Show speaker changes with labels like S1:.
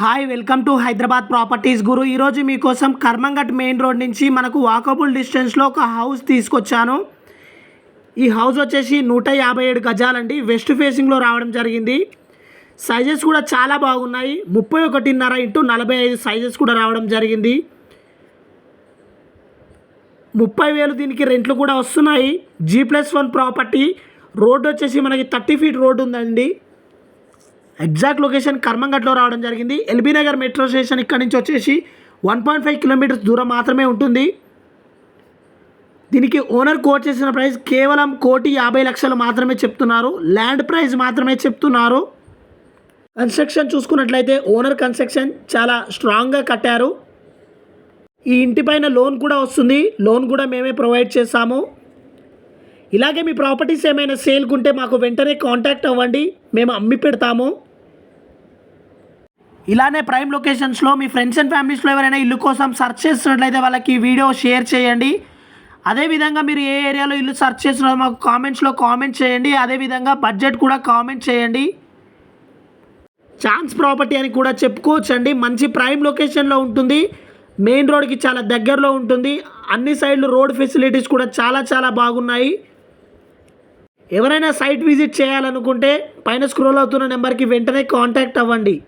S1: Hi welcome to Hyderabad properties guru. ఈరోజు మీకోసం కర్మంఘట్ main road నుంచి మనకు వాకబుల్ డిస్టెన్స్లో ఒక హౌస్ తీసుకొచ్చాను. ఈ హౌస్ వచ్చేసి 157 గజాలండి. వెస్ట్ ఫేసింగ్లో రావడం జరిగింది. సైజెస్ కూడా చాలా బాగున్నాయి. 31.5 x 45 సైజెస్ కూడా రావడం జరిగింది. 30,000 దీనికి రెంట్లు కూడా వస్తున్నాయి. G+1 property. రోడ్ వచ్చేసి మనకి 30 ఫీట్ రోడ్ ఉందండి. ఎగ్జాక్ట్ లొకేషన్ కర్మంఘట్లో రావడం జరిగింది. ఎల్బీ నగర్ మెట్రో స్టేషన్ ఇక్కడ నుంచి వచ్చేసి 1.5 కిలోమీటర్స్ దూరం మాత్రమే ఉంటుంది. దీనికి ఓనర్ కోట్ చేసిన ప్రైస్ కేవలం 1,50,00,000 మాత్రమే చెప్తున్నారు. ల్యాండ్ ప్రైస్ మాత్రమే చెప్తున్నారు. కన్స్ట్రక్షన్ చూసుకున్నట్లయితే ఓనర్ కన్స్ట్రక్షన్ చాలా స్ట్రాంగ్గా కట్టారు. ఈ ఇంటిపైన లోన్ కూడా వస్తుంది. లోన్ కూడా మేమే ప్రొవైడ్ చేస్తాము. ఇలాగే మీ ప్రాపర్టీస్ ఏమైనా సేల్కి ఉంటే మాకు వెంటనే కాంటాక్ట్ అవ్వండి, మేము అమ్మి పెడతాము. ఇలానే ప్రైమ్ లొకేషన్స్లో మీ ఫ్రెండ్స్ అండ్ ఫ్యామిలీస్లో ఎవరైనా ఇల్లు కోసం సెర్చ్ చేస్తున్నట్లయితే వాళ్ళకి వీడియో షేర్ చేయండి. అదేవిధంగా మీరు ఏ ఏరియాలో ఇల్లు సెర్చ్ చేస్తున్నారో మాకు కామెంట్స్లో కామెంట్ చేయండి. అదేవిధంగా బడ్జెట్ కూడా కామెంట్ చేయండి. ఛాన్స్ ప్రాపర్టీ అని కూడా చెప్పుకోవచ్చండి. మంచి ప్రైమ్ లొకేషన్లో ఉంటుంది. మెయిన్ రోడ్కి చాలా దగ్గరలో ఉంటుంది. అన్ని సైడ్లు రోడ్ ఫెసిలిటీస్ కూడా చాలా బాగున్నాయి. ఎవరైనా సైట్ విజిట్ చేయాలనుకుంటే పైన స్క్రోల్ అవుతున్న నెంబర్కి వెంటనే కాంటాక్ట్ అవ్వండి.